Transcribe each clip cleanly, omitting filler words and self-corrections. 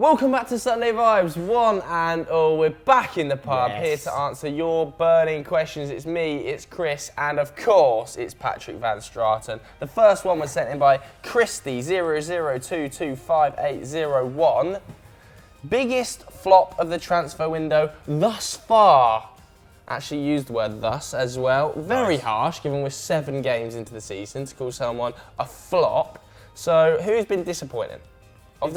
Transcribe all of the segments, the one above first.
Welcome back to Sunday Vibes, one and all. We're back in the pub, here to answer your burning questions. It's me, it's Chris, and of course, it's Patrick Van Straten. The first one was sent in by Christy00225801. Biggest flop of the transfer window thus far. Actually used the word thus as well. Very harsh, given we're 7 games into the season, to call someone a flop. So, who's been disappointing of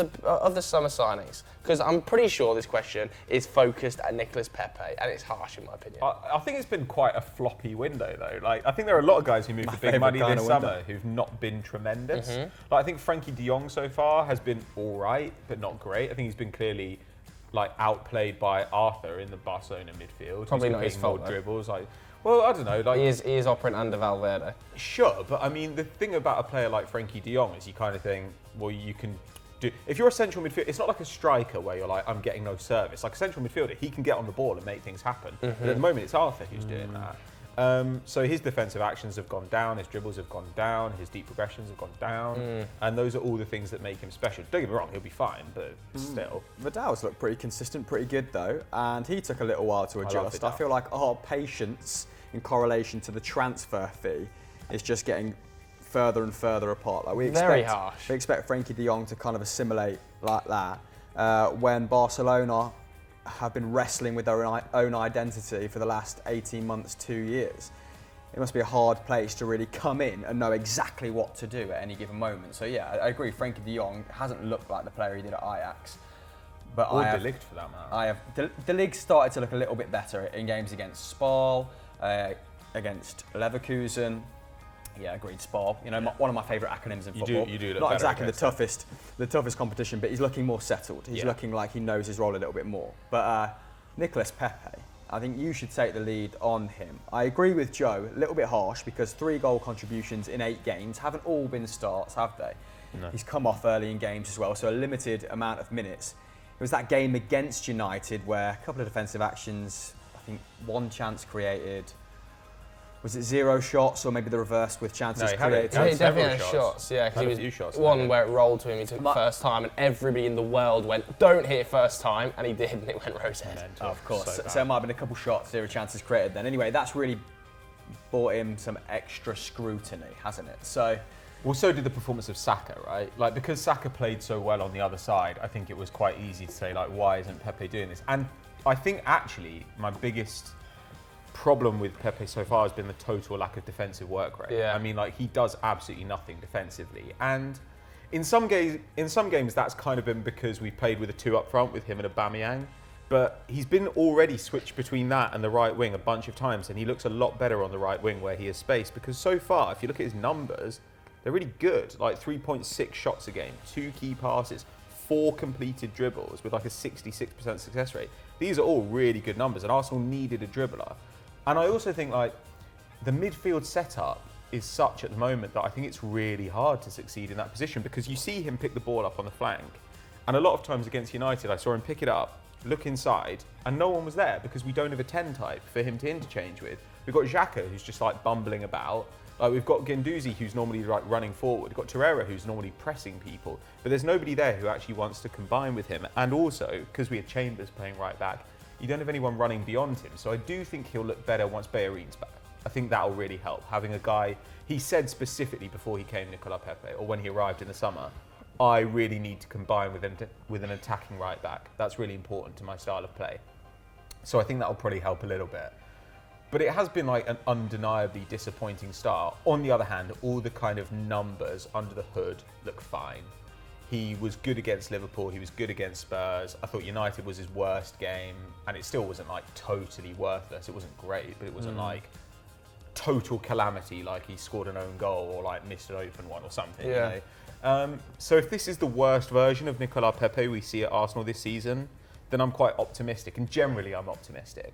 the summer signings? Because I'm pretty sure this question is focused at Nicolas Pepe, and it's harsh in my opinion. I think it's been quite a floppy window though. Like, I think there are a lot of guys who moved for big money this summer who've not been tremendous. Like, I think Frankie de Jong so far has been all right, but not great. I think he's been clearly outplayed by Arthur in the Barcelona midfield. Probably not his fault. Dribbles. Well, I don't know. He is operating under Valverde. Sure, but I mean, the thing about a player like Frankie de Jong is you kind of think, well, you can do. If you're a central midfielder, it's not like a striker where you're like, I'm getting no service. Like a central midfielder, he can get on the ball and make things happen. But at the moment, it's Arthur who's doing that. So his defensive actions have gone down, his dribbles have gone down, his deep progressions have gone down, and those are all the things that make him special. Don't get me wrong, he'll be fine, but still. Vidal's looked pretty consistent, pretty good though, and he took a little while to adjust. I feel like our patience in correlation to the transfer fee is just getting further and further apart. Like we expect Frankie de Jong to kind of assimilate like that when Barcelona have been wrestling with their own identity for the last 18 months, 2 years. It must be a hard place to really come in and know exactly what to do at any given moment. So yeah, I agree, Frankie de Jong hasn't looked like the player he did at Ajax. But or De Ligt for that matter. De Ligt started to look a little bit better in games against Spal, against Leverkusen. Yeah, agreed, Spal. You know, one of my favourite acronyms in football. You do look not better exactly the toughest competition, but he's looking more settled. He's looking like he knows his role a little bit more. But Nicolas Pepe, I think you should take the lead on him. I agree with Joe, a little bit harsh because 3 goal contributions in 8 games haven't all been starts, have they? No. He's come off early in games as well, so a limited amount of minutes. It was that game against United where a couple of defensive actions, I think 1 chance created. Was it 0 shots or maybe the reverse with chances created? He definitely had shots, yeah. Because he was one where it rolled to him, he took it first time, and everybody in the world went, don't hit it first time, and he did, and it went rosette. Oh, of course. So it might have been a couple shots, 0 chances created then. Anyway, that's really brought him some extra scrutiny, hasn't it? So. Well, so did the performance of Saka, right? Like, because Saka played so well on the other side, I think it was quite easy to say, like, why isn't Pepe doing this? And I think, actually, my biggest problem with Pepe so far has been the total lack of defensive work rate. Yeah. I mean, like, he does absolutely nothing defensively. And in some games, that's kind of been because we played with a 2 up front with him and Aubameyang. But he's been already switched between that and the right wing a bunch of times, and he looks a lot better on the right wing where he has space. Because so far, if you look at his numbers, they're really good. Like 3.6 shots a game, 2 key passes, 4 completed dribbles with like a 66% success rate. These are all really good numbers, and Arsenal needed a dribbler. And I also think like the midfield setup is such at the moment that I think it's really hard to succeed in that position because you see him pick the ball up on the flank. And a lot of times against United, I saw him pick it up, look inside, and no one was there because we don't have a 10 type for him to interchange with. We've got Xhaka, who's just like bumbling about. We've got Guendouzi, who's normally like running forward. We've got Torreira, who's normally pressing people. But there's nobody there who actually wants to combine with him. And also, because we had Chambers playing right back, you don't have anyone running beyond him. So I do think he'll look better once Bellerin's back. I think that'll really help. Having a guy, he said specifically before he came, Nicolas Pepe, or when he arrived in the summer, I really need to combine with an attacking right back. That's really important to my style of play. So I think that'll probably help a little bit. But it has been like an undeniably disappointing start. On the other hand, all the kind of numbers under the hood look fine. He was good against Liverpool, he was good against Spurs. I thought United was his worst game, and it still wasn't like totally worthless. It wasn't great, but it wasn't like total calamity, like he scored an own goal or like missed an open one or something. Yeah. You know? So if this is the worst version of Nicolas Pepe we see at Arsenal this season, then I'm quite optimistic, and generally I'm optimistic.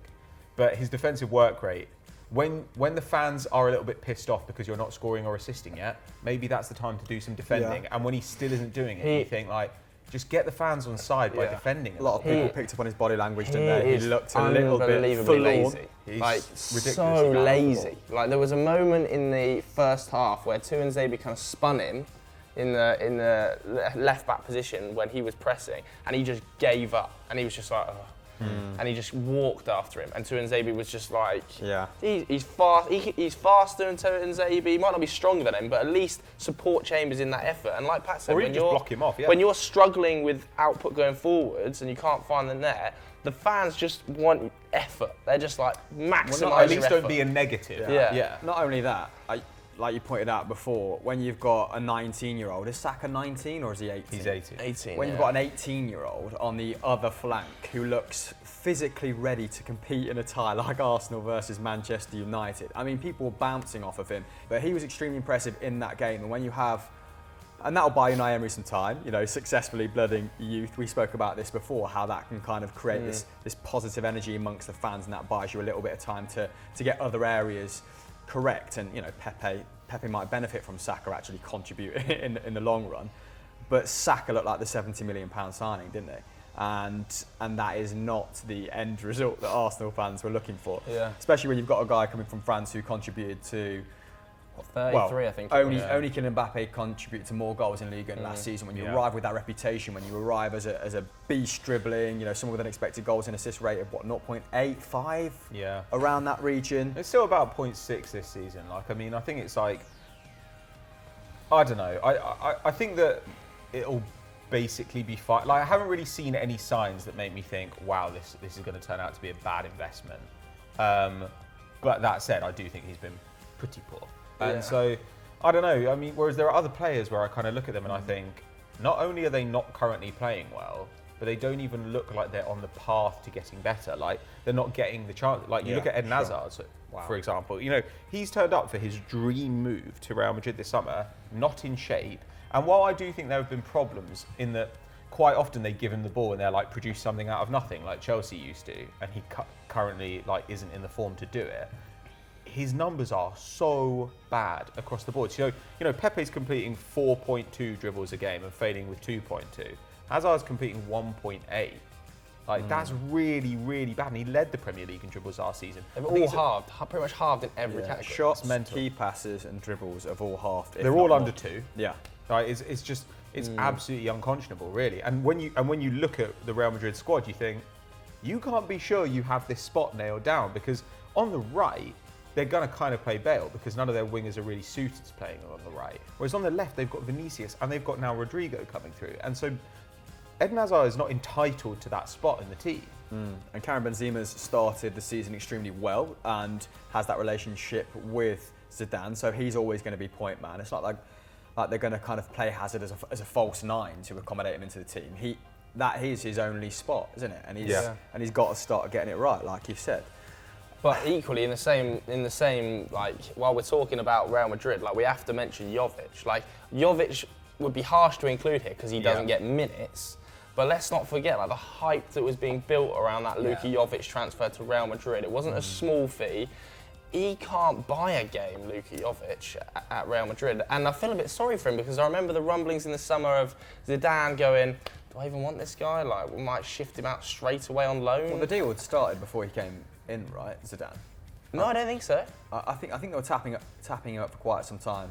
But his defensive work rate, when the fans are a little bit pissed off because you're not scoring or assisting yet, maybe that's the time to do some defending. Yeah. And when he still isn't doing it, you think like, just get the fans on side by defending. A lot of people picked up on his body language, didn't they? He looked a little bit lazy. He's like so lazy. Like there was a moment in the first half where Tuanzebe kind of spun him, in the left back position when he was pressing, and he just gave up, and he was just like, and he just walked after him. And Tuanzebe was just like, he's fast. He's faster than Tuanzebe. He might not be stronger than him, but at least support Chambers in that effort. And like Pat said, or even just block him off. Yeah. When you're struggling with output going forwards and you can't find the net, the fans just want effort. They're just like maximise your at least effort. don't be a negative. Yeah. Not only that, like you pointed out before, when you've got a 19-year-old, is Saka 19 or is he 18? He's 18. 18. When you've got an 18-year-old on the other flank who looks physically ready to compete in a tie like Arsenal versus Manchester United. I mean, people were bouncing off of him, but he was extremely impressive in that game. And when you have, and that'll buy Unai Emery some time, successfully blooding youth. We spoke about this before, how that can kind of create this positive energy amongst the fans, and that buys you a little bit of time to get other areas correct. And Pepe might benefit from Saka actually contributing in the long run, but Saka looked like the £70 million signing, didn't he? And that is not the end result that Arsenal fans were looking for. Yeah. Especially when you've got a guy coming from France who contributed to 33, I think. Only Kylian Mbappe contributed to more goals in Ligue 1 last season. When you arrive with that reputation, when you arrive as a beast dribbling, someone with an expected goals and assist rate of 0.85, around that region. It's still about 0.6 this season. I think it's like, I don't know. I think that it'll basically be fine. I haven't really seen any signs that make me think, wow, this is going to turn out to be a bad investment. But that said, I do think he's been pretty poor. And so, I don't know. Whereas there are other players where I kind of look at them and I think, not only are they not currently playing well, but they don't even look like they're on the path to getting better. They're not getting the chance. You look at Eden Hazard, for example. He's turned up for his dream move to Real Madrid this summer, not in shape. And while I do think there have been problems in that quite often they give him the ball and they're produce something out of nothing, like Chelsea used to, and he currently isn't in the form to do it. His numbers are so bad across the board. Pepe's completing 4.2 dribbles a game and failing with 2.2. Hazard's completing 1.8. That's really, really bad. And he led the Premier League in dribbles last season. They've all halved, pretty much halved in every category. Shots, key passes, and dribbles have all halved. They're all under 2. Yeah. It's absolutely unconscionable, really. And when you look at the Real Madrid squad, you think you can't be sure you have this spot nailed down, because on the right they're going to kind of play Bale because none of their wingers are really suited to playing on the right. Whereas on the left they've got Vinicius and they've got now Rodrigo coming through, and so Eden Hazard is not entitled to that spot in the team. And Karim Benzema's started the season extremely well and has that relationship with Zidane, so he's always going to be point man. It's not like they're going to kind of play Hazard as a false 9 to accommodate him into the team. That is his only spot, isn't it? And he's got to start getting it right, like you said. But equally, in the same, while we're talking about Real Madrid, we have to mention Jovic. Jovic would be harsh to include here because he doesn't get minutes. But let's not forget, the hype that was being built around that Luka Jovic transfer to Real Madrid. It wasn't a small fee. He can't buy a game, Luka Jovic, at Real Madrid. And I feel a bit sorry for him because I remember the rumblings in the summer of Zidane going, do I even want this guy? We might shift him out straight away on loan. Well, the deal had started before he came in, right, Zidane? No, I don't think so. I think they were tapping him up for quite some time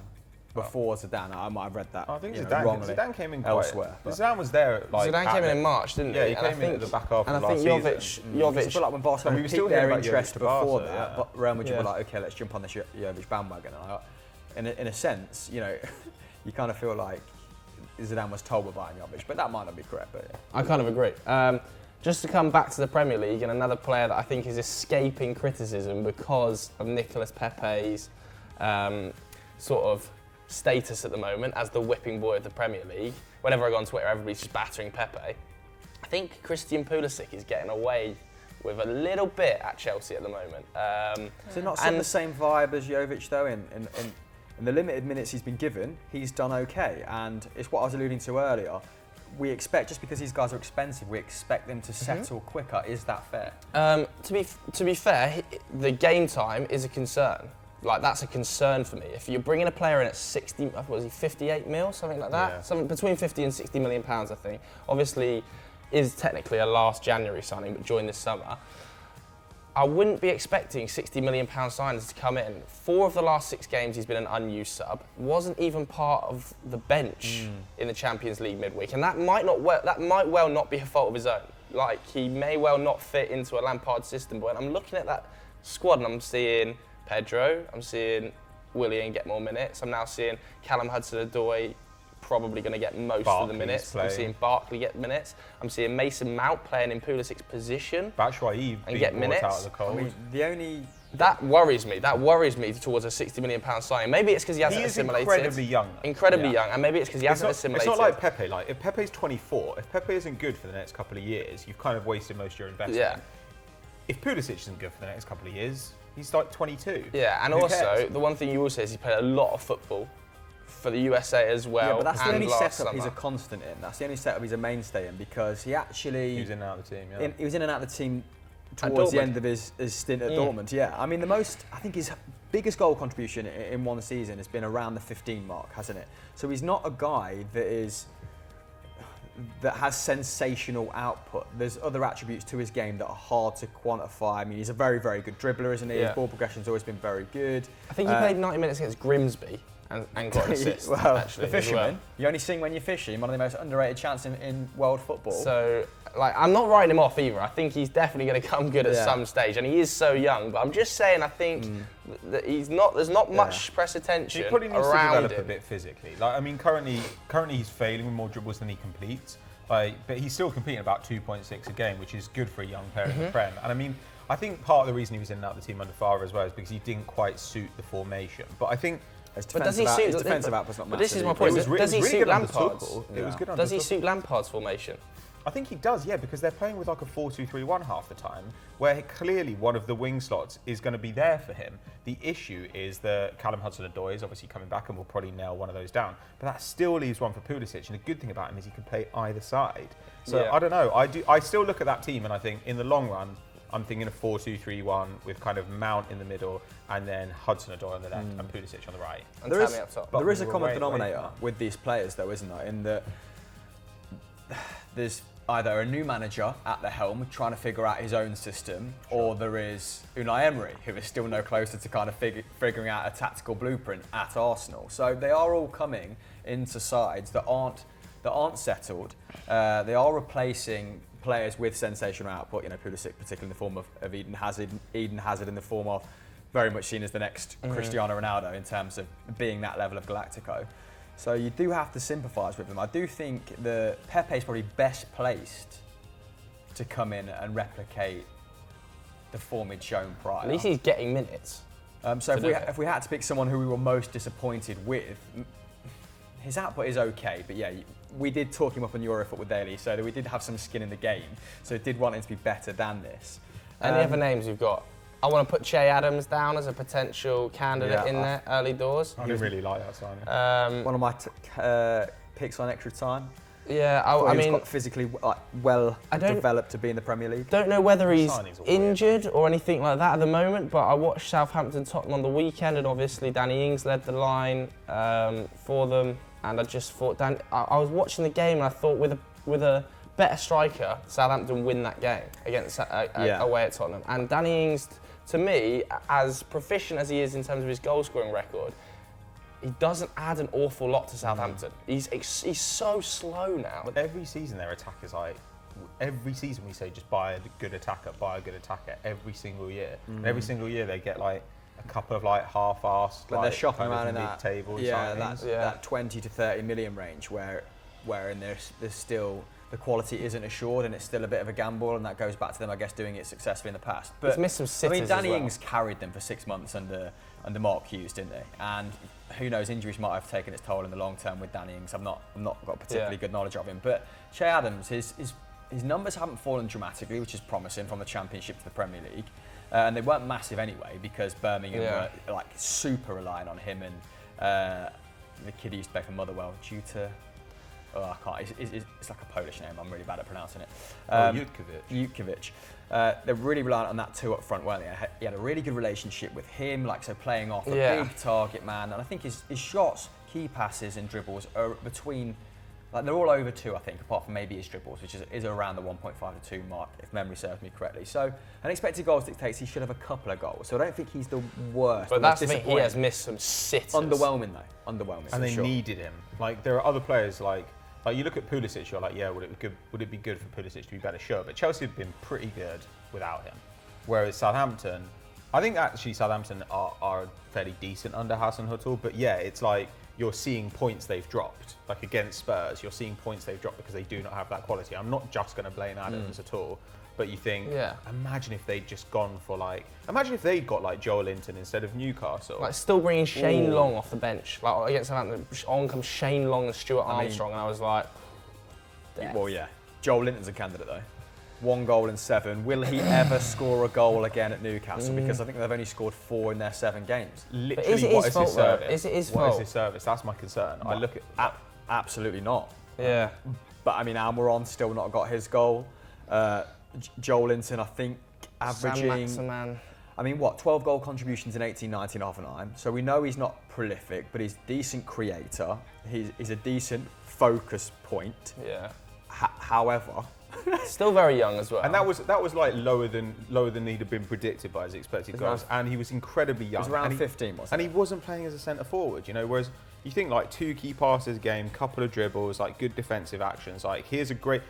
before Zidane. I might have read that. I think Zidane came in elsewhere. Zidane was there. Zidane came in March, didn't he? Yeah, he came in at the back half of last season. And I think Jovic. I feel like when Barcelona piqued their interest before that, yeah. Real Madrid were like, okay, let's jump on this Jovic bandwagon. And in a sense, you kind of feel like Zidane was told we're buying Jovic, but that might not be correct. But yeah. I kind of agree. Just to come back to the Premier League, and another player that I think is escaping criticism because of Nicolas Pepe's sort of status at the moment as the whipping boy of the Premier League. Whenever I go on Twitter, everybody's just battering Pepe. I think Christian Pulisic is getting away with a little bit at Chelsea at the moment. Is it not the same vibe as Jovic though? In the limited minutes he's been given, he's done okay, and it's what I was alluding to earlier. We expect, just because these guys are expensive, we expect them to settle quicker. Is that fair? To be fair, the game time is a concern. That's a concern for me. If you're bringing a player in at 58 mil, something like that, something between 50 and 60 million pounds, I think. Obviously, is technically a last January signing, but joined this summer. I wouldn't be expecting £60 million signings to come in. 4 of the last 6 games he's been an unused sub. Wasn't even part of the bench in the Champions League midweek, and that might well not be a fault of his own. Like, he may well not fit into a Lampard system. But when I'm looking at that squad and I'm seeing Pedro, I'm seeing Willian get more minutes. I'm now seeing Callum Hudson-Odoi probably going to get most of the minutes. I'm seeing Barkley get minutes. I'm seeing Mason Mount playing in Pulisic's position and get minutes. Out of the cold. I mean, the only... That worries me. That worries me towards a £60 million signing. Maybe it's because he hasn't assimilated. He's incredibly young. Incredibly young, and maybe it's because he hasn't assimilated. It's not like Pepe. Like, if Pepe's 24, if Pepe isn't good for the next couple of years, you've kind of wasted most of your investment. Yeah. If Pulisic isn't good for the next couple of years, he's like 22. Yeah, and also, the one thing you will say is he played a lot of football for the USA as well. Yeah, but that's the only setup summer. he's a constant in. That's the only setup he's a mainstay in, because he actually... He was in and out of the team, yeah. He was in and out of the team towards the end of his stint at Dortmund, yeah. I mean, I think his biggest goal contribution in one season has been around the 15 mark, hasn't it? So he's not a guy that has sensational output. There's other attributes to his game that are hard to quantify. I mean, he's a very, very good dribbler, isn't he? Yeah. His ball progression's always been very good. I think he played 90 minutes against Grimsby and got an assist. Well, actually, the fisherman. well. You only sing when you're fishing. One of the most underrated chants in world football. So, like, I'm not writing him off either. I think he's definitely going to come good at some stage, and he is so young. But I'm just saying, I think that he's not. There's not much press attention He probably needs to around develop him. a bit physically. Like, I mean, currently he's failing with more dribbles than he completes. Like, but he's still completing about 2.6 a game, which is good for a young player in the Prem. And I mean, I think part of the reason he was in and out of the team under Favre as well is because he didn't quite suit the formation. But I think. His defensive output's not massive. But this is my point. Does he suit Lampard's? It was good under Does he suit Lampard's formation? I think he does, yeah, because they're playing with like a 4-2-3-1 half the time, where clearly one of the wing slots is going to be there for him. The issue is that Callum Hudson-Odoi is obviously coming back and will probably nail one of those down, but that still leaves one for Pulisic. And the good thing about him is he can play either side. So I don't know. I still look at that team and I think in the long run, I'm thinking of 4-2-3-1 with kind of Mount in the middle and then Hudson-Odoi on the left and Pulisic on the right. And Tammy up top. There is a common denominator with these players, though, isn't there? In that there's either a new manager at the helm trying to figure out his own system, or there is Unai Emery, who is still no closer to kind of figuring out a tactical blueprint at Arsenal. So they are all coming into sides that aren't settled. They are replacing players with sensational output, you know, Pulisic particularly in the form of Eden Hazard in the form of very much seen as the next Cristiano Ronaldo in terms of being that level of Galactico. So you do have to sympathise with them. I do think that Pepe is probably best placed to come in and replicate the form he'd shown prior. At least he's getting minutes. So if we had to pick someone who we were most disappointed with, his output is okay, but yeah, we did talk him up on Eurofootball Daily, so we did have some skin in the game, so did want him to be better than this. Any other names you've got? I want to put Che Adams down as a potential candidate in there, early doors. I didn't really like that signing. One of my picks on extra time. Yeah, I mean, quite physically developed to be in the Premier League. Don't know whether he's injured or anything like that at the moment, but I watched Southampton Tottenham on the weekend, and obviously Danny Ings led the line for them. And I just thought, I was watching the game and I thought with a better striker, Southampton win that game against away at Tottenham. And Danny Ings, to me, as proficient as he is in terms of his goal scoring record, he doesn't add an awful lot to Southampton. He's so slow now. But every season their attack is like, every season we say just buy a good attacker, every single year. And every single year they get like a couple of like half-assed, but they're shopping around in that mid-table that 20 to 30 million range, wherein there's still the quality isn't assured and it's still a bit of a gamble, and that goes back to them, I guess, doing it successfully in the past. But he's missed some sitters. I mean, Danny as well. Ings carried them for 6 months under Mark Hughes, didn't they? And who knows, injuries might have taken its toll in the long term with Danny Ings. I've not got particularly good knowledge of him, but Che Adams, his numbers haven't fallen dramatically, which is promising, from the Championship to the Premier League. And they weren't massive anyway, because Birmingham were like super reliant on him, and the kid he used to play for Motherwell due to, I can't, it's like a Polish name, I'm really bad at pronouncing it. Jutkiewicz. They're really reliant on that two up front, weren't they? He had a really good relationship with him, like, so playing off a big target man, and I think his shots, key passes and dribbles are between Like they're all over 2, I think, apart from maybe his dribbles, which is around the 1.5 to 2 mark, if memory serves me correctly. So, an expected goals dictates he should have a couple of goals. So I don't think he's the worst. But that's the thing, he has missed some sitters. Underwhelming though, underwhelming. And they sure. needed him. Like there are other players like you look at Pulisic, you're like, yeah, would it be good for Pulisic to be better? Sure, but Chelsea have been pretty good without him. Whereas Southampton, I think actually Southampton are fairly decent under Hasenhüttl, but yeah, it's like you're seeing points they've dropped. Like against Spurs, you're seeing points they've dropped because they do not have that quality. I'm not just going to blame Adams at all, but you think, imagine if they'd just gone for imagine if they'd got like Joel Linton instead of Newcastle. Like still bringing Shane Long off the bench. Like against Southampton, on comes Shane Long and Stuart Armstrong, and I was like, death. Well, yeah. Joel Linton's a candidate though. 1 goal in 7. Will he ever score a goal again at Newcastle? Because I think they've only scored 4 in their 7 games. Literally, is it his fault, Is it his fault? What is his service? That's my concern. I look at absolutely not. Yeah. But I mean, Almiron still not got his goal. Joel Linton, I think, averaging. Saint-Maximin. I mean, 12 goal contributions in 18-19 Hoffenheim. So we know he's not prolific, but he's a decent creator. He's a decent focus point. Yeah. However. Still very young as well. And that was like lower than he'd have been predicted by his expected goals, and he was incredibly young. He was around 15, wasn't he? And he wasn't playing as a centre forward, you know. Whereas you think like 2 key passes a game, couple of dribbles, like good defensive actions. Like here's a great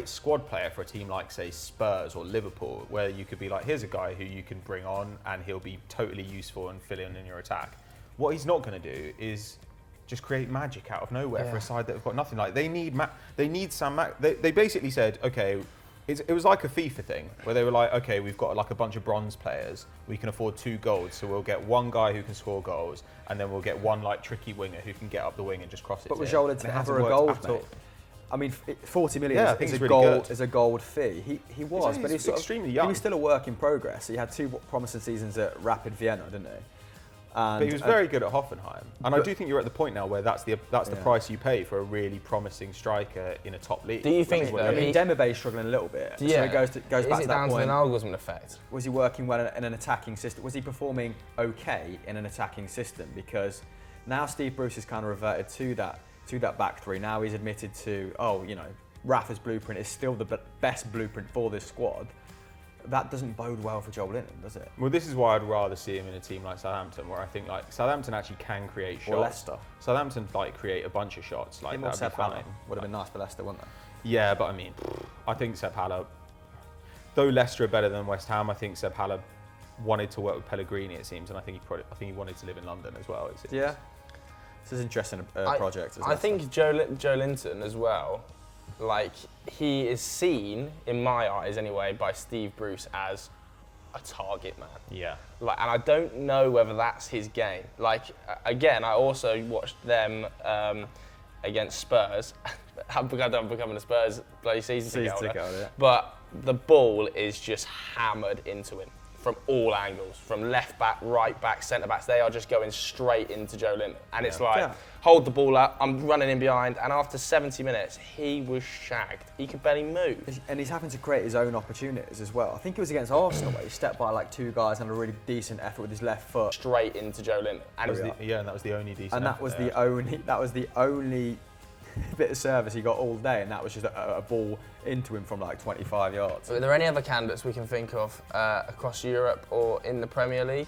squad player for a team like say Spurs or Liverpool, where you could be like, here's a guy who you can bring on and he'll be totally useful and fill in your attack. What he's not going to do is just create magic out of nowhere for a side that have got nothing. Like they need Sam. They basically said, okay, it was like a FIFA thing where they were like, okay, we've got like a bunch of bronze players. We can afford 2 golds, so we'll get 1 guy who can score goals, and then we'll get 1 like tricky winger who can get up the wing and just cross it. But was Joel Linton ever a gold, mate? I mean, 40 million is a gold fee. He was, but he's extremely young. He was still a work in progress. He had 2 promising seasons at Rapid Vienna, didn't he? But he was very good at Hoffenheim, and I do think you're at the point now where that's the price you pay for a really promising striker in a top league. Do you think? I mean, Demirbey's struggling a little bit. Yeah. So it goes back to that down point. to the Nagelsmann effect? Was he working well in an attacking system? Was he performing okay in an attacking system? Because now Steve Bruce has kind of reverted to that back 3. Now he's admitted to, Rafa's blueprint is still the best blueprint for this squad. That doesn't bode well for Joel Linton, does it? Well, this is why I'd rather see him in a team like Southampton, where I think like Southampton actually can create shots. Or Leicester. Southampton like create a bunch of shots. Like that'd be fine. Would have been nice for Leicester, wouldn't it? Yeah, but I mean, I think Sepp Haller, though Leicester are better than West Ham, I think Sepp Haller wanted to work with Pellegrini, it seems, and I think he wanted to live in London as well. It seems. Yeah. This is an interesting project. I think Joe Linton as well. Like, he is seen, in my eyes anyway, by Steve Bruce as a target man. Yeah. Like, and I don't know whether that's his game. Like, again, I also watched them against Spurs. I'm becoming a Spurs bloody season ticket holder. But the ball is just hammered into him from all angles, from left back, right back, centre backs. They are just going straight into Joe Linton. And it's like, hold the ball up, I'm running in behind, and after 70 minutes, he was shagged. He could barely move. And he's having to create his own opportunities as well. I think it was against Arsenal where he stepped by like 2 guys and had a really decent effort with his left foot. Straight into Joe Linton. And and that was the only decent. And that was the only bit of service he got all day, and that was just a ball into him from like 25 yards. Are there any other candidates we can think of across Europe or in the Premier League?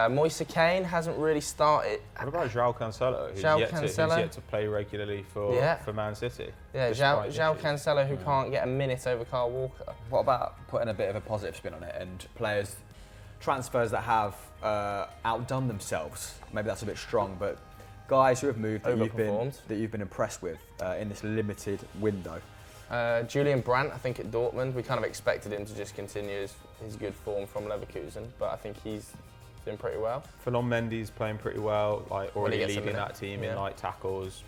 Moise Kean hasn't really started. What about João Cancelo, who's yet to play regularly for Man City? Yeah, João Cancelo, who can't get a minute over Kyle Walker. What about putting a bit of a positive spin on it and transfers that have outdone themselves? Maybe that's a bit strong, but guys who have moved that you've been impressed with in this limited window. Julian Brandt, I think at Dortmund, we kind of expected him to just continue his good form from Leverkusen, but I think he's doing pretty well. Fernand Mendy's playing pretty well, like already leading that team in like tackles,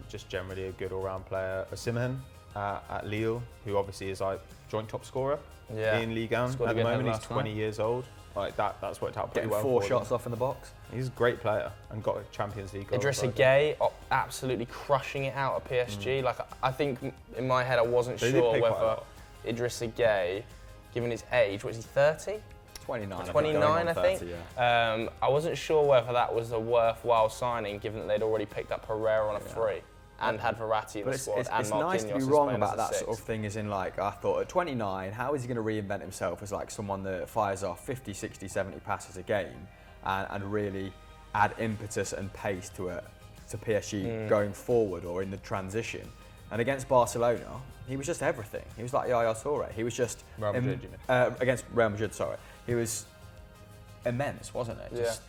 just generally a good all-round player. Osimhen at Lille, who obviously is like joint top scorer in Ligue 1 at the moment. He's 20 years old. Like that's worked out pretty well. Getting 4 shots off in the box. He's a great player and got a Champions League goal. Idrissa Gueye absolutely crushing it out at PSG. Like I think in my head I wasn't sure whether Idrissa Gueye, given his age, was he 30? 29, I think. 30, yeah. I wasn't sure whether that was a worthwhile signing, given that they'd already picked up Herrera on a free. and had Verratti in But the squad. it's and nice to be Marquinhos wrong as about a that six. sort of thing, as in like, I thought at 29, how is he going to reinvent himself as like someone that fires off 50, 60, 70 passes a game and really add impetus and pace to PSG going forward or in the transition. And against Barcelona, he was just everything. He was like Yaya Toure. He was just Real Madrid, you mean? against Real Madrid. Sorry, he was immense, wasn't it? Just,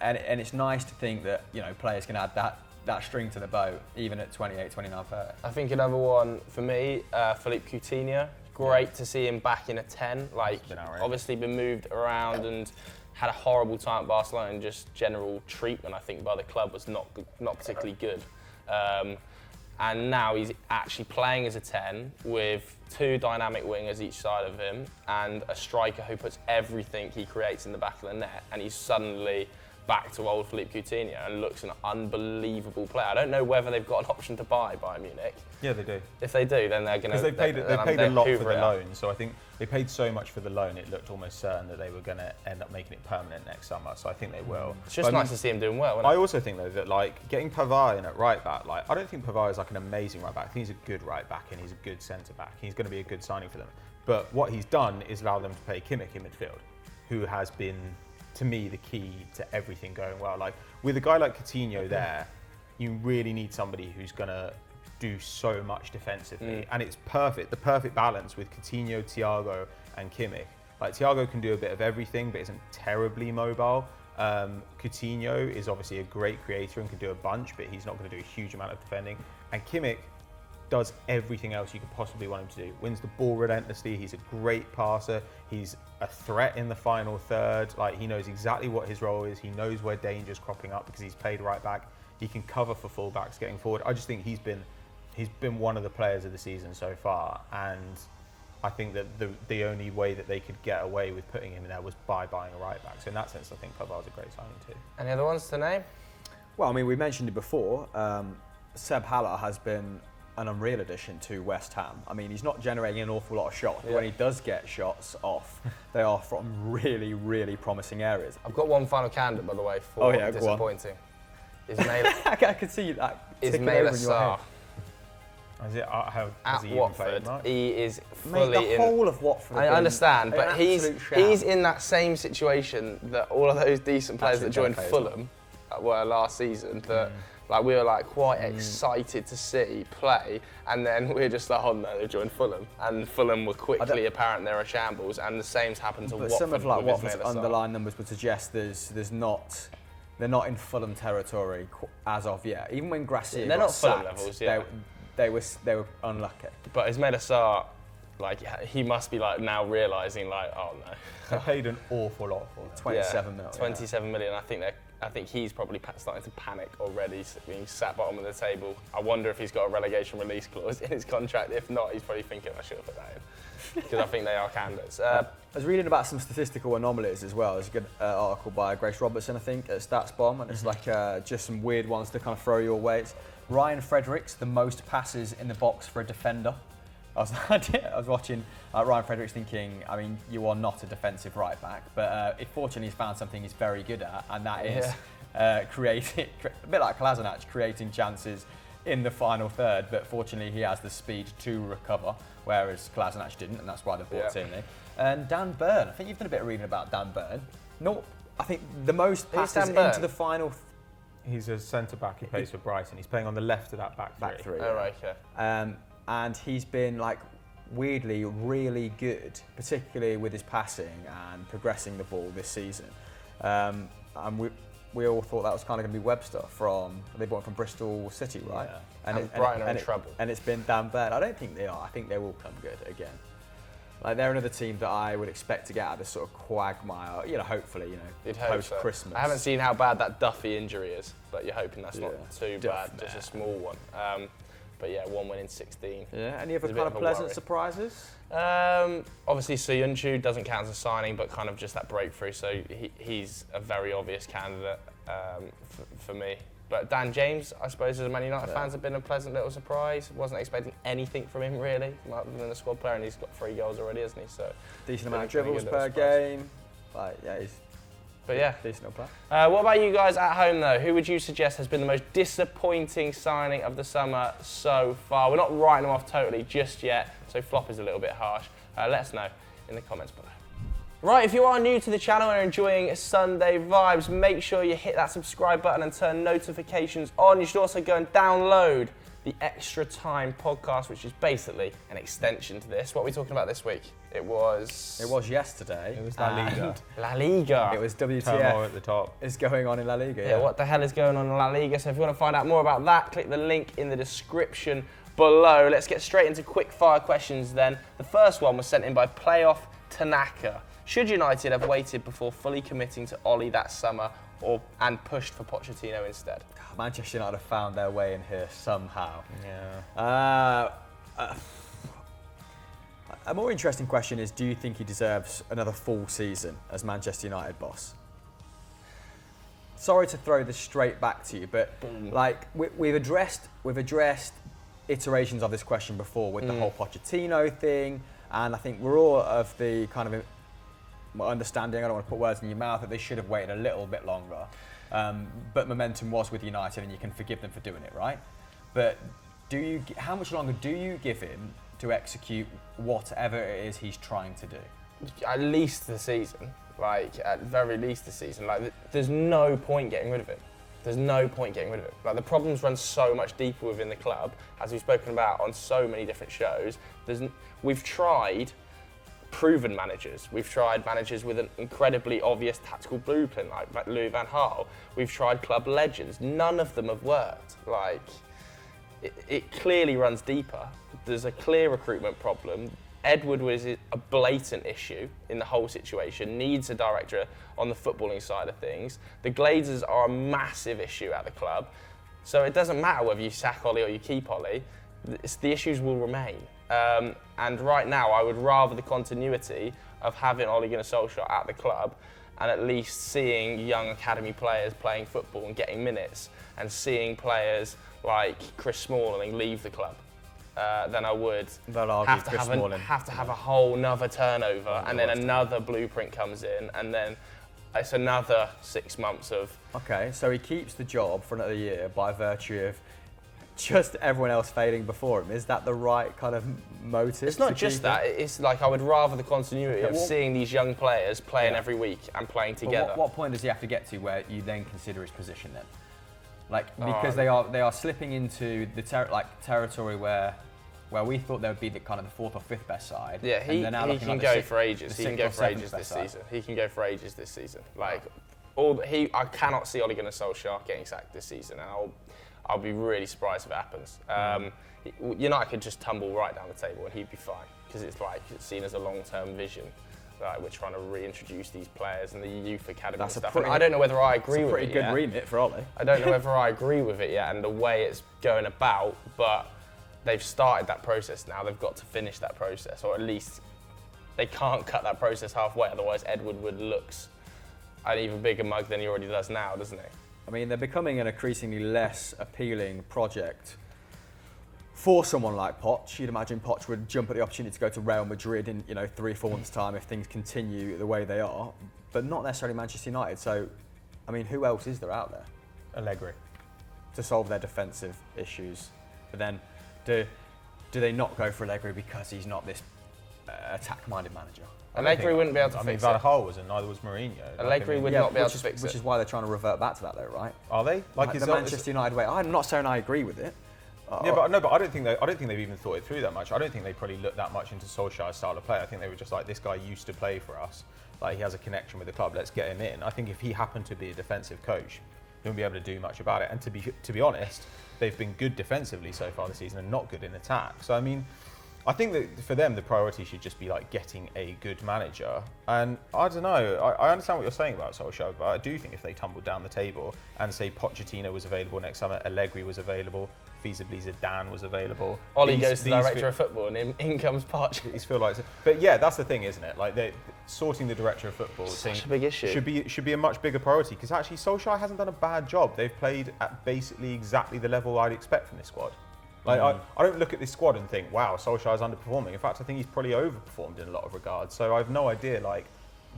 and it's nice to think that players can add that string to the bow even at 28, 29, 30. I think another one for me, Philippe Coutinho. Great to see him back in a 10. Like, obviously been moved around and had a horrible time at Barcelona, and just general treatment, I think, by the club was not particularly good. And now he's actually playing as a 10 with two dynamic wingers each side of him and a striker who puts everything he creates in the back of the net, and he's suddenly back to old Philippe Coutinho and looks an unbelievable player. I don't know whether they've got an option to buy Bayern Munich. Yeah, they do. If they do, then they're going to... Because they paid a lot for the loan, so I think they paid so much for the loan, it looked almost certain that they were going to end up making it permanent next summer, so I think they will. It's just nice to see him doing well, isn't I it? also think, though, that like getting Pavard in at right back, like I don't think Pavard is like an amazing right back. I think he's a good right back and he's a good centre back. He's going to be a good signing for them. But what he's done is allow them to play Kimmich in midfield, who has been, to me, the key to everything going well. Like with a guy like Coutinho there, you really need somebody who's going to do so much defensively, and it's perfect. The perfect balance with Coutinho, Thiago, and Kimmich. Like Thiago can do a bit of everything, but isn't terribly mobile. Coutinho is obviously a great creator and can do a bunch, but he's not going to do a huge amount of defending. And Kimmich does everything else you could possibly want him to do. Wins the ball relentlessly. He's a great passer. He's a threat in the final third. Like he knows exactly what his role is. He knows where danger's cropping up because he's played right back. He can cover for fullbacks getting forward. I just think he's been one of the players of the season so far, and I think that the only way that they could get away with putting him in there was by buying a right back. So in that sense, I think Pavard's a great signing too. Any other ones to name? Well, I mean, we mentioned it before. Seb Haller has been an unreal addition to West Ham. I mean, he's not generating an awful lot of shots, but when he does get shots off, they are from really, really promising areas. I've got one final candidate, by the way, for disappointing. I could see that. Ismail Assar. Is it, how, At he Watford, played, he is fully the whole of Watford. I understand, but he's in that same situation that all of those decent players that joined Fulham were last season. That like we were like quite excited to see play, and then we were just like, oh no, they joined Fulham, and Fulham were quickly apparent they're a shambles, and the same's happened to Watford. Some of like Watford's Ismail Assar. underlying numbers would suggest they're not in Fulham territory as of yet. Even when Gracia They're got not Fulham sacked, levels, yeah. They were unlucky. But Ismail Assar, like he must be like now realising like, oh no. They paid an awful lot for him. 27 million. 27 million. I think he's probably starting to panic already, being sat bottom of the table. I wonder if he's got a relegation release clause in his contract. If not, he's probably thinking I should have put that in, because I think they are candidates. I was reading about some statistical anomalies as well. There's a good article by Grace Robertson, I think, at StatsBomb, and it's like just some weird ones to kind of throw your way. It's Ryan Fredericks, the most passes in the box for a defender. I was watching Ryan Fredericks thinking, I mean, you are not a defensive right back, but fortunately he's found something he's very good at, and that is creating, a bit like Kolasinac, creating chances in the final third, but fortunately he has the speed to recover, whereas Kolasinac didn't, and that's why they brought Tierney. And Dan Burn, I think you've done a bit of reading about Dan Burn. No, I think the most passes into the final. He's a centre back. He plays for Brighton. He's playing on the left of that back three. Oh, right, okay. And he's been like weirdly really good, particularly with his passing and progressing the ball this season. And we all thought that was kind of going to be Webster they bought him from Bristol City, right? Yeah. And Brighton are in trouble. And it's been Dan Burn. I don't think they are. I think they will come good again. Like they're another team that I would expect to get out of this sort of quagmire, hopefully, post-Christmas. I haven't seen how bad that Duffy injury is, but you're hoping that's not too bad, just a small one. But yeah, 1 win in 16. Yeah, any other kind of pleasant surprises? Obviously, Soyuncu doesn't count as a signing, but kind of just that breakthrough, so he's a very obvious candidate for me. But Dan James, I suppose, as Man United fans, have been a pleasant little surprise. Wasn't expecting anything from him, really, other than a squad player, and he's got 3 goals already, hasn't he? So decent amount of dribbles per game. But yeah. Decent little player. What about you guys at home though? Who would you suggest has been the most disappointing signing of the summer so far? We're not writing them off totally just yet, so flop is a little bit harsh. Let us know in the comments below. Right, if you are new to the channel and are enjoying Sunday Vibes, make sure you hit that subscribe button and turn notifications on. You should also go and download the Extra Time podcast, which is basically an extension to this. What are we talking about this week? It was yesterday. It was La Liga. La Liga. It was Turmoil WTF at the top. is going on in La Liga. Yeah, what the hell is going on in La Liga? So if you want to find out more about that, click the link in the description below. Let's get straight into quick-fire questions then. The first one was sent in by Playoff Tanaka. Should United have waited before fully committing to Oli that summer and pushed for Pochettino instead? Manchester United have found their way in here somehow. Yeah. A more interesting question is, do you think he deserves another full season as Manchester United boss? Sorry to throw this straight back to you, but like we've addressed iterations of this question before with the whole Pochettino thing, and I think we're all of the kind of understanding, I don't want to put words in your mouth, that they should have waited a little bit longer. But momentum was with United and you can forgive them for doing it, right? But how much longer do you give him to execute whatever it is he's trying to do? At least the season. Like, at very least the season. Like, there's no point getting rid of him. There's no point getting rid of it. Like, the problems run so much deeper within the club, as we've spoken about on so many different shows. We've tried proven managers. We've tried managers with an incredibly obvious tactical blueprint, like Louis van Gaal. We've tried club legends. None of them have worked. Like, it clearly runs deeper. There's a clear recruitment problem. Edward was a blatant issue in the whole situation, needs a director on the footballing side of things. The Glazers are a massive issue at the club. So it doesn't matter whether you sack Ollie or you keep Ollie, the issues will remain. And right now, I would rather the continuity of having Ole Gunnar Solskjaer at the club and at least seeing young academy players playing football and getting minutes, and seeing players like Chris Smalling leave the club. Than I would have to have a whole nother turnover, and then another blueprint comes in, and then it's another 6 months of... Okay, so he keeps the job for another year by virtue of just everyone else failing before him. Is that the right kind of motive? It's not just that, it's like I would rather the continuity of seeing these young players playing every week and playing together. What point does he have to get to where you then consider his position then? Like, because they are slipping into the territory where we thought they would be the kind of the fourth or fifth best side. Yeah, he can go for ages. He can go for ages this season. He can go for ages this season. Like, I cannot see Ole Gunnar Solskjaer getting sacked this season, and I'll be really surprised if it happens. United could just tumble right down the table and he'd be fine, because it's seen as a long-term vision. Like, we're trying to reintroduce these players and the youth academy stuff. I don't know whether I agree with it yet. It's a pretty good remit for Ollie. I don't know whether I agree with it yet and the way it's going about, but they've started that process now. They've got to finish that process, or at least they can't cut that process halfway. Otherwise, Edward Wood looks an even bigger mug than he already does now, doesn't he? I mean, they're becoming an increasingly less appealing project for someone like Poch. You'd imagine Poch would jump at the opportunity to go to Real Madrid in 3-4 months' time if things continue the way they are, but not necessarily Manchester United. So, I mean, who else is there out there? Allegri. To solve their defensive issues. But then, do they not go for Allegri because he's not this attack-minded manager? Allegri wouldn't be able to fix it. Van Gaal was, and neither was Mourinho. Allegri would not be able to fix it. Which is why they're trying to revert back to that, though, right? Are they? Like the Manchester United way. I'm not saying I agree with it. But I don't think they've even thought it through that much. I don't think they probably looked that much into Solskjaer's style of play. I think they were just like, this guy used to play for us. Like, he has a connection with the club. Let's get him in. I think if he happened to be a defensive coach, he wouldn't be able to do much about it. And to be honest, they've been good defensively so far this season and not good in attack. So I mean, I think that for them the priority should just be like getting a good manager. And I don't know, I understand what you're saying about Solskjaer, but I do think if they tumbled down the table and say Pochettino was available next summer, Allegri was available, feasibly Zidane was available. Ollie goes to the director of football and in comes Poch. These feel like, but yeah, that's the thing, isn't it? Like, sorting the director of football such a big issue should be a much bigger priority, because actually Solskjaer hasn't done a bad job. They've played at basically exactly the level I'd expect from this squad. Like, I don't look at this squad and think, wow, Solskjaer's underperforming. In fact, I think he's probably overperformed in a lot of regards. So I have no idea, like,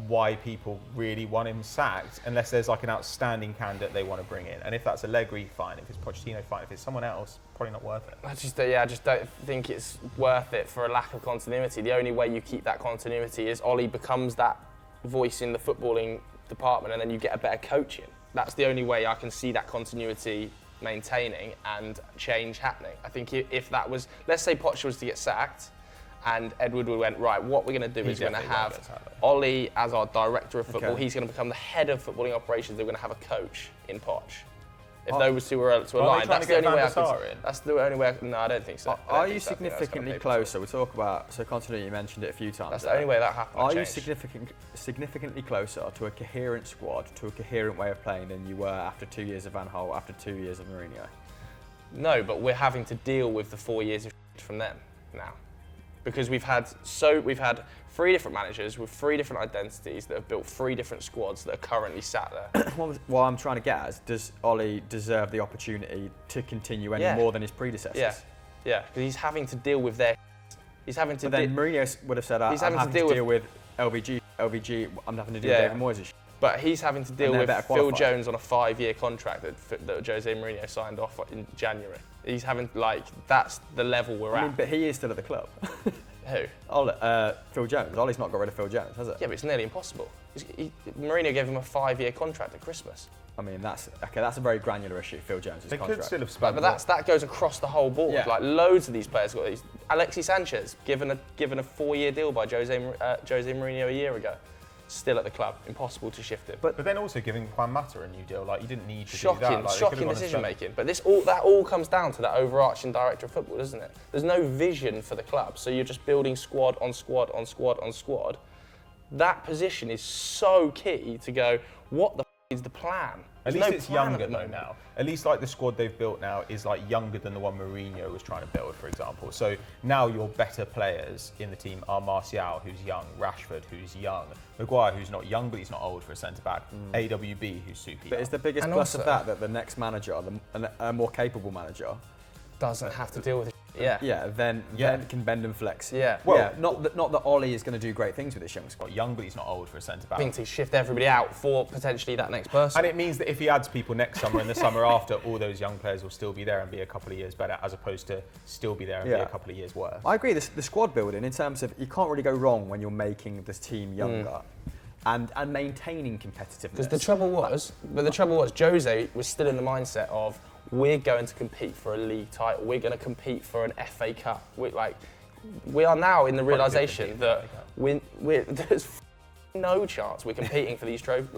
why people really want him sacked, unless there's like an outstanding candidate they want to bring in. And if that's Allegri, fine. If it's Pochettino, fine. If it's someone else, probably not worth it. I just don't think it's worth it for a lack of continuity. The only way you keep that continuity is Ollie becomes that voice in the footballing department, and then you get a better coach in. That's the only way I can see that continuity maintaining and change happening. I think if that was, let's say Poch was to get sacked, and Ed Woodward went, right, what we're going to do is we're going to have Ollie as our director of football. Okay. He's going to become the head of footballing operations. They're going to have a coach in Poch. If those two were to align, that's the only way I can. That's the only way. No, I don't think so. Are you significantly closer? We talk about continuity. You mentioned it a few times. That's the only way that happens. Are you significantly closer to a coherent squad, to a coherent way of playing than you were after 2 years of Van Gaal, after 2 years of Mourinho? No, but we're having to deal with the 4 years of from them now. Because we've had 3 different managers with 3 different identities that have built 3 different squads that are currently sat there. What I'm trying to get at is, does Ollie deserve the opportunity to continue any more than his predecessors? Yeah, because he's having to deal with their. He's having to. But then Mourinho would have said, "I'm having to deal with LVG. I'm having to deal with David Moyes." But he's having to deal with Phil Jones on a 5-year contract that Jose Mourinho signed off in January. He's having, that's the level we're at. But he is still at the club. Who? Phil Jones. Ollie's not got rid of Phil Jones, has it? Yeah, but it's nearly impossible. Mourinho gave him a 5-year contract at Christmas. I mean, that's a very granular issue, Phil Jones' contract. They could still have spent but that goes across the whole board. Yeah. Like, loads of these players got these. Alexis Sanchez, given a 4-year deal by Jose Mourinho a year ago. Still at the club, impossible to shift it. But then also giving Juan Mata a new deal, you didn't need to do that. Shocking decision making. But that all comes down to that overarching director of football, doesn't it? There's no vision for the club, so you're just building squad on squad on squad on squad. That position is so key to go, what the is the plan? At least it's younger though now. At least the squad they've built now is younger than the one Mourinho was trying to build, for example. So now your better players in the team are Martial, who's young, Rashford, who's young, Maguire, who's not young but he's not old for a centre back, AWB, who's super young. But is the biggest plus of that the next manager, a more capable manager, doesn't have to deal with it. Then can bend and flex. Not that Ollie is going to do great things with this young squad. Young, but he's not old for a centre back. I think to shift everybody out for potentially that next person. And it means that if he adds people next summer and the summer after, all those young players will still be there and be a couple of years better, as opposed to still be there and be a couple of years worse. I agree. The squad building, in terms of, you can't really go wrong when you're making this team younger. And maintaining competitiveness. Because the trouble was, Jose was still in the mindset of, we're going to compete for a league title. We're going to compete for an FA Cup. We are now in the realisation that there's no chance we're competing for these trophies,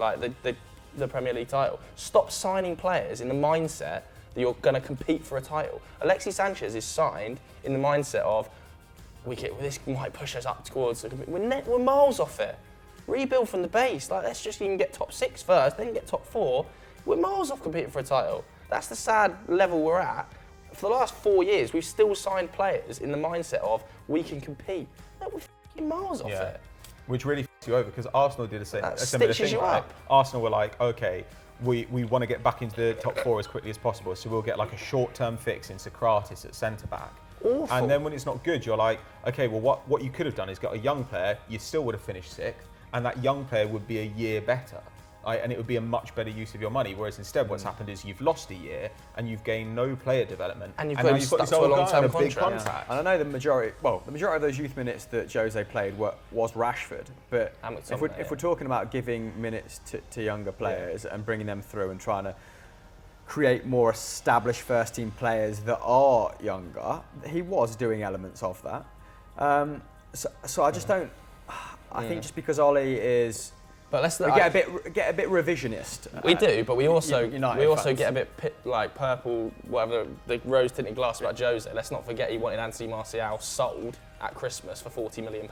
the Premier League title. Stop signing players in the mindset that you're going to compete for a title. Alexis Sanchez is signed in the mindset of, this might push us up towards. We're miles off it. Rebuild from the base. Let's just even get top 6 first, then get top 4. We're miles off competing for a title. That's the sad level we're at. For the last 4 years, we've still signed players in the mindset of, we can compete. We're f***ing miles off it. Which really f***s you over, because Arsenal did a similar thing, right? Arsenal were like, okay, we want to get back into the top 4 as quickly as possible, so we'll get a short-term fix in Socrates at centre-back. Awful. And then when it's not good, you're like, okay, well, what you could have done is got a young player, you still would have finished 6th, and that young player would be a year better. And it would be a much better use of your money. Whereas instead, what's happened is you've lost a year and you've gained no player development. And you've got this old long-term contract. Yeah. And I know the majority of those youth minutes that Jose played was Rashford. But if we're talking about giving minutes to younger players and bringing them through and trying to create more established first-team players that are younger, he was doing elements of that. So I just don't. I think just because Ollie is. But let's get a bit revisionist. We do, but we also get a bit purple, whatever the rose-tinted glass about Jose. Let's not forget he wanted Anthony Martial sold at Christmas for £40 million.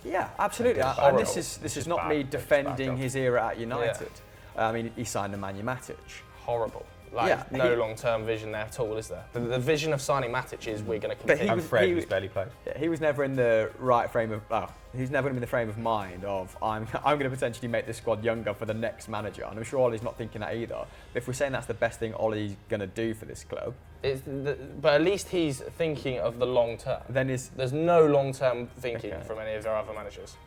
Yeah, absolutely. And this is not me defending his era at United. I mean, he signed Nemanja Matic. Horrible. No long-term vision there at all, is there? The vision of signing Matic is we're going to compete. And Fred was barely played. Yeah, he was never in the right frame of. He's never going to be in the frame of mind of I'm going to potentially make this squad younger for the next manager. And I'm sure Ollie's not thinking that either. But if we're saying that's the best thing Ollie's going to do for this club, but at least he's thinking of the long term. Then there's no long-term thinking from any of our other managers.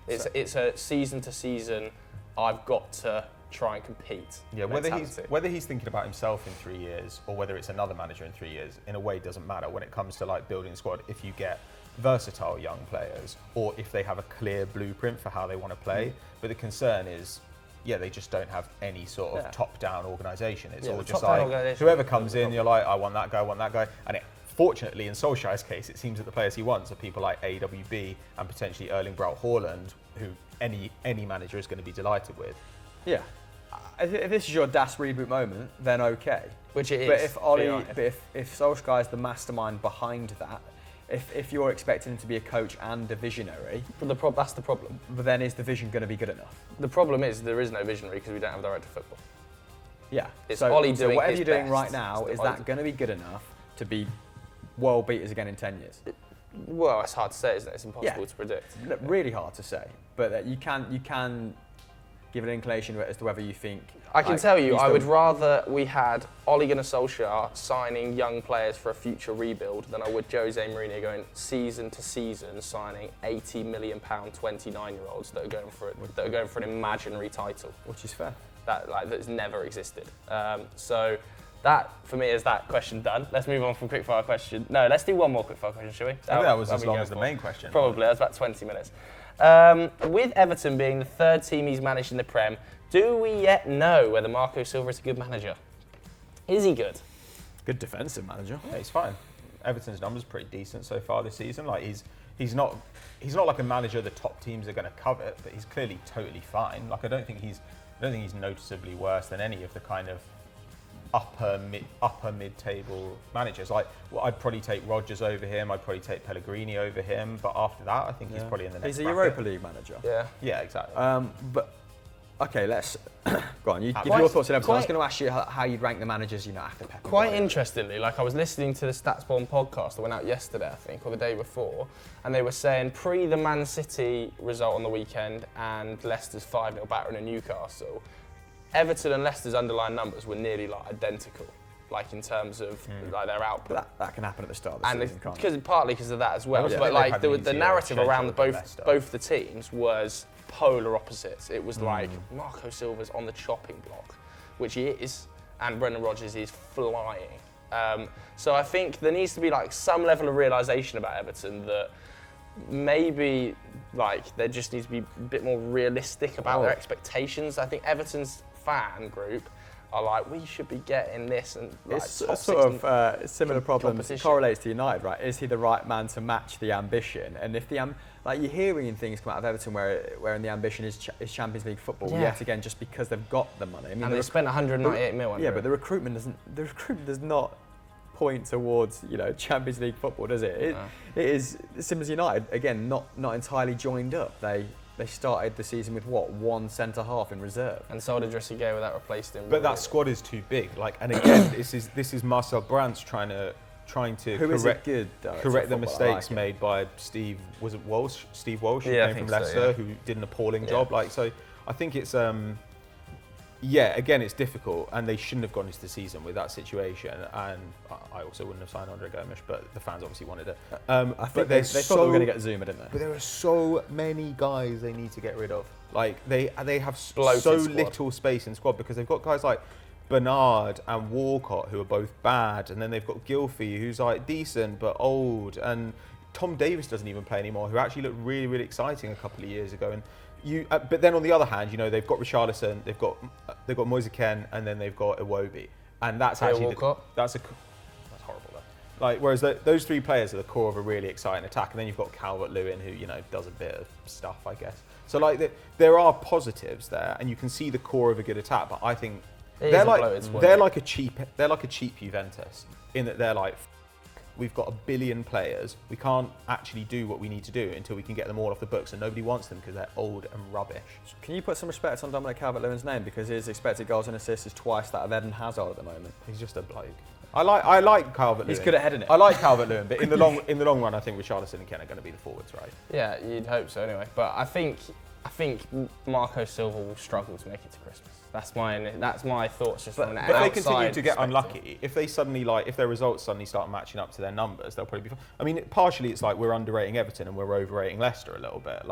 It's a season to season. I've got to try and compete. Yeah, whether he's thinking about himself in 3 years or whether it's another manager in 3 years, in a way, doesn't matter when it comes to like building a squad. If you get versatile young players, or if they have a clear blueprint for how they want to play. But the concern is, they just don't have any sort of top-down organisation. It's all just like whoever comes in, you're like, I want that guy. And fortunately, in Solskjaer's case, it seems that the players he wants are people like AWB and potentially Erling Braut Haaland, who any manager is going to be delighted with. Yeah. If this is your DAS reboot moment, then okay. Which it is. But if Solskjaer is the mastermind behind that, if you're expecting him to be a coach and a visionary, that's the problem. But then is the vision going to be good enough? The problem is there is no visionary because we don't have a director of football. Yeah. It's Ollie doing whatever his you're doing best. right now, is that going to be good enough to be world beaters again in 10 years? Well, it's hard to say, isn't it? It's impossible to predict. Really hard to say. But you can give an inclination as to whether you think... I can tell you, I would rather we had Ole Gunnar Solskjaer signing young players for a future rebuild than I would Jose Mourinho going season to season signing £80 million 29-year-olds that are going for an imaginary title, which is fair. That's never existed. So that for me is that question done. Let's move on from quickfire question. No, let's do one more quickfire question, shall we? I think that was as long as the main question. Probably, that's about 20 minutes. With Everton being the third team he's managed in the Prem, do we yet know whether Marco Silva is a good manager? Is he good? Good defensive manager. Yeah, he's fine. Everton's numbers are pretty decent so far this season. Like he's not like a manager the top teams are going to covet, but he's clearly totally fine. Like I don't think he's noticeably worse than any of the kind of upper mid-table managers. Like, I'd probably take Rodgers over him. I'd probably take Pellegrini over him. But after that, I think he's probably in the next. He's a Europa League manager. Yeah, exactly. But okay, let's go on. You give your thoughts on Everton. I was going to ask you how you'd rank the managers, after Pepe. Quite interestingly, like I was listening to the Stats Bomb podcast that went out yesterday, I think, or the day before, and they were saying pre the Man City result on the weekend and Leicester's 5-0 battering of Newcastle, Everton and Leicester's underlying numbers were nearly identical, in terms of their output. That can happen at the start of the season, can't it? Partly because of that as well. But the narrative around both the teams was polar opposites. It was like Marco Silva's on the chopping block, which he is, and Brendan Rodgers is flying. So I think there needs to be some level of realisation about Everton that maybe there just needs to be a bit more realistic about their expectations. I think Everton's fan group are we should be getting this, and it's a sort of similar problems. It correlates to United, right? Is he the right man to match the ambition? And if you're hearing things come out of Everton where the ambition is Champions League football yet again, just because they've got the money. I mean, and they spent 198 million. Yeah, but the recruitment does not point towards Champions League football, does it? It is similar to United again, not entirely joined up. They started the season with one centre half in reserve, and sold Idrissa Gueye without replaced him. But that squad is too big. And again, this is Marcel Brandt trying to correct the mistakes made by Steve Walsh, who came from Leicester, who did an appalling job. So I think it's again, it's difficult, and they shouldn't have gone into the season with that situation. And I also wouldn't have signed Andre Gomes, but the fans obviously wanted it. I think they thought they were going to get Zuma, didn't they? But there are so many guys they need to get rid of. They have Bloated so squad. little space in squad because they've got guys like Bernard and Walcott who are both bad, and then they've got Gylfi who's decent but old, and Tom Davis doesn't even play anymore, who actually looked really, really exciting a couple of years ago. And but then on the other hand, they've got Richarlison, they've got Moise Kean, and then they've got Iwobi, and that's actually that's horrible though. Whereas those three players are the core of a really exciting attack, and then you've got Calvert-Lewin, who does a bit of stuff, I guess. So there are positives there, and you can see the core of a good attack. But I think they're like a cheap Juventus in that they're we've got 1 billion players. We can't actually do what we need to do until we can get them all off the books, and nobody wants them because they're old and rubbish. Can you put some respect on Dominic Calvert-Lewin's name, because his expected goals and assists is twice that of Eden Hazard at the moment? He's just a bloke. I like Calvert-Lewin. He's good at heading it. I like Calvert-Lewin, but in the long run, I think Richarlison and Kean are going to be the forwards, right? Yeah, you'd hope so anyway. But I think Marco Silva will struggle to make it to Christmas. That's my thoughts just from an outside But if they continue to get perspective. unlucky, if they suddenly if their results suddenly start matching up to their numbers, they'll probably be fine. I mean, partially it's we're underrating Everton and we're overrating Leicester a little bit.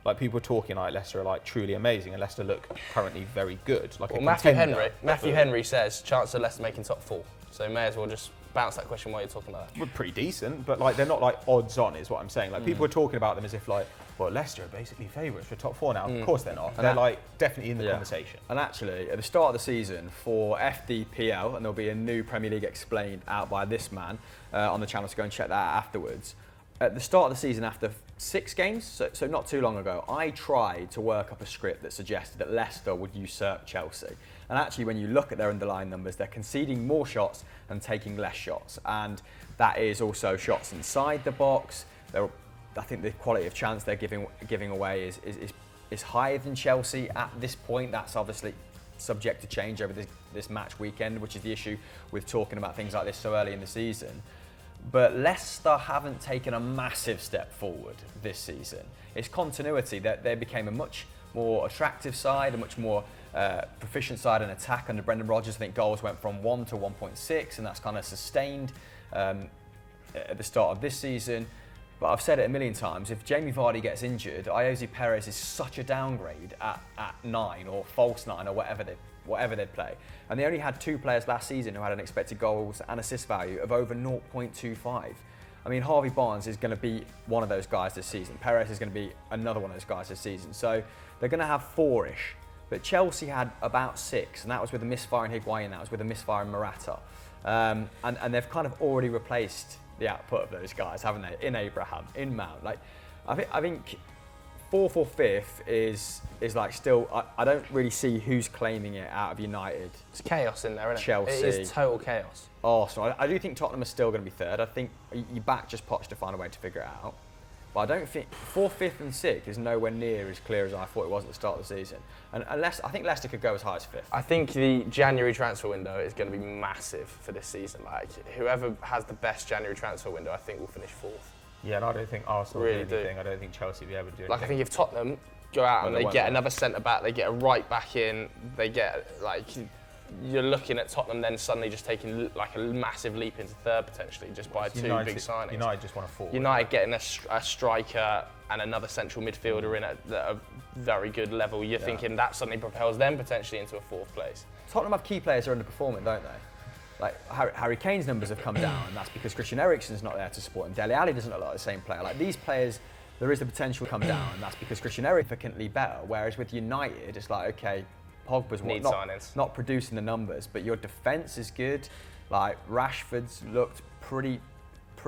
like people are talking like Leicester are like truly amazing, and Leicester look currently very good. Like well, a Matthew contender. Henry says chance of Leicester making top 4. So may as well just bounce that question while you're talking about it. We're pretty decent, but like they're not like odds on, is what I'm saying. Like people are talking about them as if like, well, Leicester are basically favourites for top 4 now. Of course they're not. They're like definitely in the conversation. And actually, at the start of the season for FDPL, and there'll be a new Premier League explained out by this man on the channel, so go and check that out afterwards. At the start of the season, after 6 games, so not too long ago, I tried to work up a script that suggested that Leicester would usurp Chelsea. And actually, when you look at their underlying numbers, they're conceding more shots and taking less shots. And that is also shots inside the box. I think the quality of chance they're giving away is higher than Chelsea at this point. That's obviously subject to change over this match weekend, which is the issue with talking about things like this so early in the season. But Leicester haven't taken a massive step forward this season. It's continuity. They became a much more attractive side, a much more proficient side in attack under Brendan Rodgers. I think goals went from 1 to 1.6, and that's kind of sustained at the start of this season. But I've said it a million times, if Jamie Vardy gets injured, Iosi Perez is such a downgrade at 9 or false 9 or whatever they'd play. And they only had 2 players last season who had an expected goals and assist value of over 0.25. I mean, Harvey Barnes is going to be one of those guys this season. Perez is going to be another one of those guys this season. So they're going to have 4-ish. But Chelsea had about 6, and that was with a misfire in Higuain, that was with a misfire in Morata. And they've kind of already replaced the output of those guys, haven't they? In Abraham, in Mount. Like, I think 4th or 5th is like still. I don't really see who's claiming it out of United. It's chaos in there, isn't it? Chelsea. It is total chaos. Arsenal. I do think Tottenham are still going to be 3rd. I think you back just Poch to find a way to figure it out. But I don't think 4th, 5th, and 6th is nowhere near as clear as I thought it was at the start of the season. And unless I think Leicester could go as high as 5th. I think the January transfer window is going to be massive for this season. Like, whoever has the best January transfer window, I think will finish 4th. Yeah, and I don't think Arsenal Really will do anything. I don't think Chelsea will be able to do anything. Like, I think if Tottenham go out and they get another centre back, they get a right back in, they get like. You're looking at Tottenham then suddenly just taking like a massive leap into 3rd potentially just by 2 big signings. United just want a forward. United getting a striker and another central midfielder in at a very good level. You're thinking that suddenly propels them potentially into a 4th place. Tottenham have key players who are underperforming, don't they? Like Harry Kane's numbers have come down, and that's because Christian Eriksen's not there to support him. Dele Alli doesn't look like the same player. Like these players, there is the potential to come down, and that's because Christian Eriksen is significantly better. Whereas with United, it's like, okay, Pogba's not producing the numbers, but your defence is good. Like Rashford's looked pretty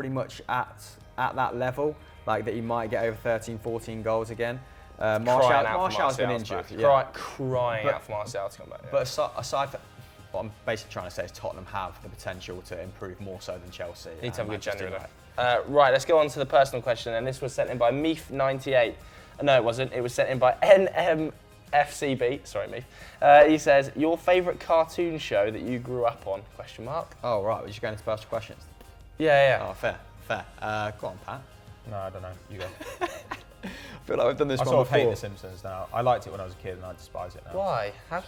much at that level, like that he might get over 13, 14 goals again. Martial's been injured. Crying out for Martial to come back. Yeah. But aside from what I'm basically trying to say is Tottenham have the potential to improve more so than Chelsea. Need to have a good January. Right, let's go on to the personal question, and this was sent in by Meef98. No, it wasn't. It was sent in by NMFCB. Sorry, Meef. He says, your favourite cartoon show that you grew up on? ? Oh, right. We're just going into personal questions. Yeah. Oh, fair. Go on, Pat. No, I don't know. You go. I feel like we've done this I one sort of before. hate The Simpsons now. I liked it when I was a kid, and I despise it now. Why? How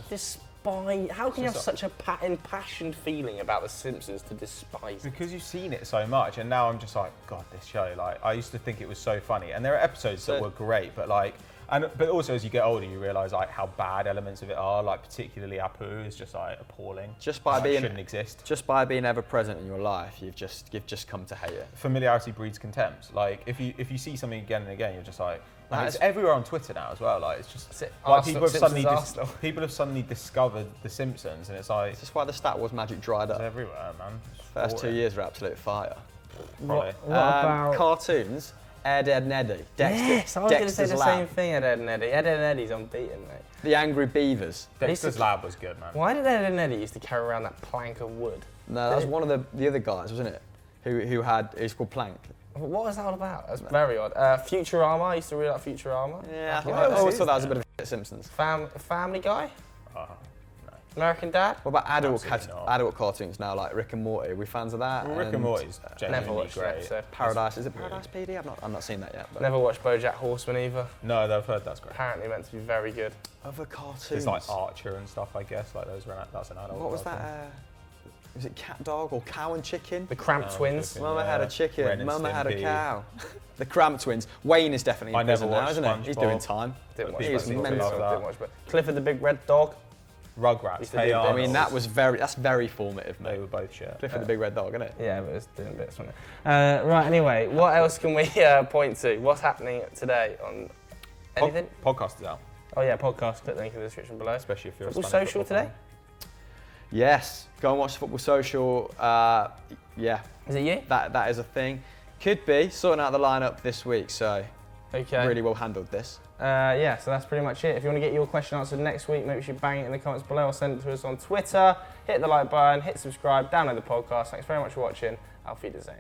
can you have such a impassioned feeling about The Simpsons to despise it? Because you've seen it so much, and now I'm just like, God, this show. Like, I used to think it was so funny, and there are episodes that were great, but like, but also as you get older, you realise like how bad elements of it are. Like particularly Apu is just like appalling. Shouldn't exist. Just by being ever present in your life, you've just come to hate it. Familiarity breeds contempt. Like if you see something again and again, you're just like. It's everywhere on Twitter now as well. Like it's just like people have suddenly discovered The Simpsons, and it's like. That's why the Star Wars magic dried up. It's everywhere, man. First 2 years were absolute fire. Probably. What about cartoons? Ed, and Eddie. Yes, I was going to say the same thing at Ed and Eddie. Ed and Eddie's unbeaten, mate. The Angry Beavers. Dexter's Lab was good, man. Why did Ed and Eddie used to carry around that plank of wood? No, that was one of the other guys, wasn't it? Who had, it was called Plank. What was that all about? That's very odd. Futurama, I used to really like Futurama. Yeah, I always thought that was a bit of a Simpsons. Family Guy? No. American Dad? What about adult cartoons now, like Rick and Morty? Are we fans of that? Well, Rick and Morty's genuinely great. Paradise, is it Paradise PD? I've not seen that yet. But. Never watched BoJack Horseman either. No, I've heard that's great. Apparently meant to be very good. Other cartoons. It's like Archer and stuff, I guess. Like those. That's an adult. What was that? Was it cat dog or cow and chicken? The Cramp Twins. chicken. Mama had a chicken. Ren and Mama had a Stimpy. cow. The Cramp Twins. Wayne is definitely I in never prison now, watched isn't he? He's doing SpongeBob. time. Didn't watch He is SpongeBob, mental. didn't watch, but Clifford the Big Red Dog. Rugrats. Used to Hey do Arnold. I mean, that's very formative, They mate. were both shit. Clifford the Big Red Dog, isn't it? Yeah, but it's doing bits, wasn't it? Right, anyway, what else can we point to? What's happening today on anything? Podcast is out, Oh yeah, podcast, click the link in the description below. especially if you're a Football Spanish Social football today? Yes. Go and watch Football Social. Yeah, Is it you? that is a thing. Could be sorting out the lineup this week, so Okay. really well handled this. Yeah, so that's pretty much it. If you want to get your question answered next week, make sure you bang it in the comments below or send it to us on Twitter. Hit the like button, hit subscribe, download the podcast. Thanks very much for watching. Auf Wiedersehen.